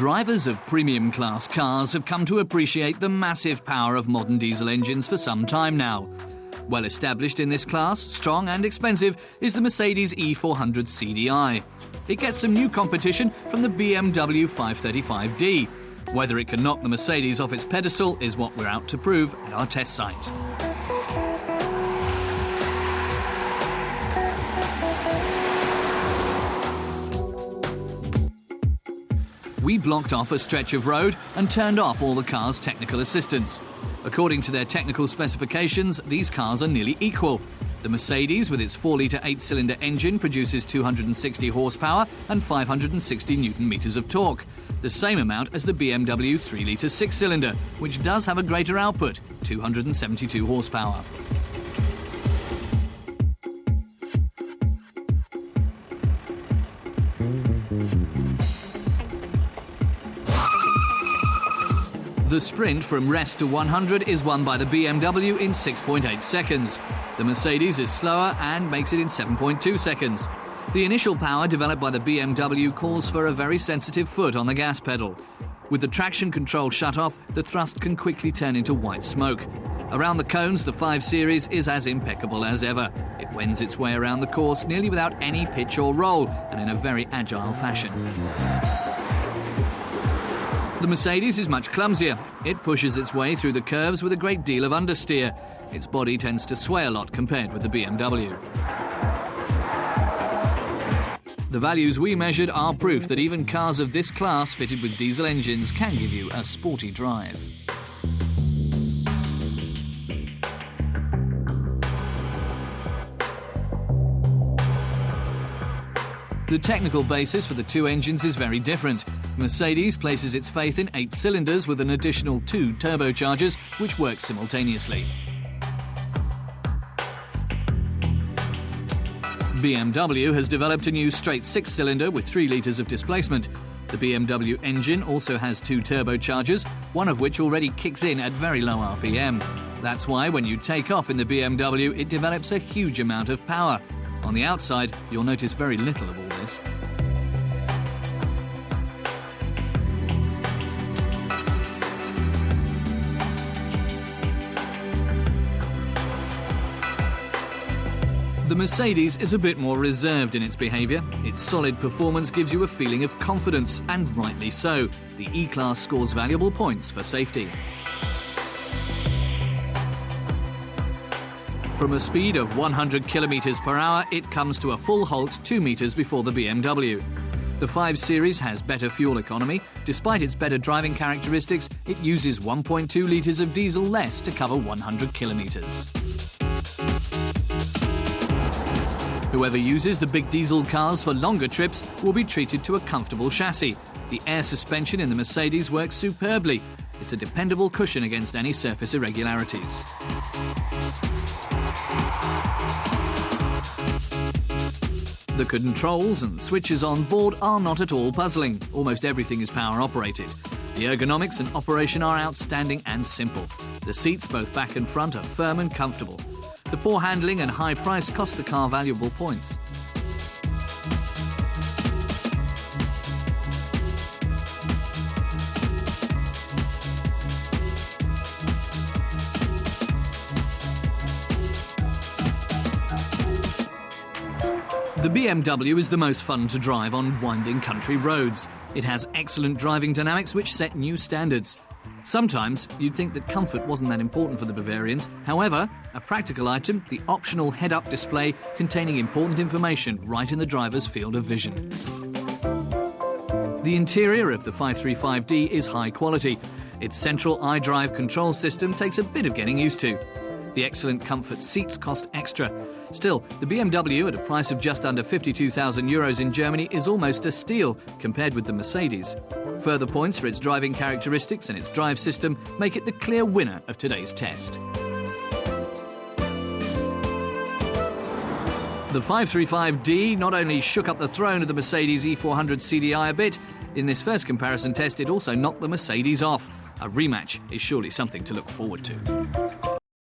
Drivers of premium class cars have come to appreciate the massive power of modern diesel engines for some time now. Well established in this class, strong and expensive, is the Mercedes E400 CDI. It gets some new competition from the BMW 535D. Whether it can knock the Mercedes off its pedestal is what we're out to prove at our test site. We blocked off a stretch of road and turned off all the car's technical assistance. According to their technical specifications, these cars are nearly equal. The Mercedes, with its 4-litre 8-cylinder engine, produces 260 horsepower and 560 newton-meters of torque, the same amount as the BMW 3-litre 6-cylinder, which does have a greater output, 272 horsepower. The sprint from rest to 100 is won by the BMW in 6.8 seconds. The Mercedes is slower and makes it in 7.2 seconds. The initial power developed by the BMW calls for a very sensitive foot on the gas pedal. With the traction control shut off, the thrust can quickly turn into white smoke. Around the cones, the 5 Series is as impeccable as ever. It wends its way around the course nearly without any pitch or roll, and in a very agile fashion. The Mercedes is much clumsier. It pushes its way through the curves with a great deal of understeer. Its body tends to sway a lot compared with the BMW. The values we measured are proof that even cars of this class fitted with diesel engines can give you a sporty drive. The technical basis for the two engines is very different. Mercedes places its faith in 8 cylinders with an additional 2 turbochargers, which work simultaneously. BMW has developed a new straight 6-cylinder with 3 litres of displacement. The BMW engine also has 2 turbochargers, one of which already kicks in at very low RPM. That's why when you take off in the BMW, it develops a huge amount of power. On the outside, you'll notice very little of all this. The Mercedes is a bit more reserved in its behaviour. Its solid performance gives you a feeling of confidence, and rightly so. The E-Class scores valuable points for safety. From a speed of 100 kilometres per hour, it comes to a full halt 2 metres before the BMW. The 5 Series has better fuel economy. Despite its better driving characteristics, it uses 1.2 litres of diesel less to cover 100 kilometres. Whoever uses the big diesel cars for longer trips will be treated to a comfortable chassis. The air suspension in the Mercedes works superbly. It's a dependable cushion against any surface irregularities. The controls and switches on board are not at all puzzling. Almost everything is power operated. The ergonomics and operation are outstanding and simple. The seats, both back and front, are firm and comfortable. The poor handling and high price cost the car valuable points. The BMW is the most fun to drive on winding country roads. It has excellent driving dynamics which set new standards. Sometimes you'd think that comfort wasn't that important for the Bavarians. However, a practical item, the optional head-up display containing important information right in the driver's field of vision. The interior of the 535D is high quality. Its central iDrive control system takes a bit of getting used to. The excellent comfort seats cost extra. Still, the BMW at a price of just under €52,000 in Germany is almost a steal compared with the Mercedes. Further points for its driving characteristics and its drive system make it the clear winner of today's test. The 535D not only shook up the throne of the Mercedes E400 CDI a bit, in this first comparison test it also knocked the Mercedes off. A rematch is surely something to look forward to.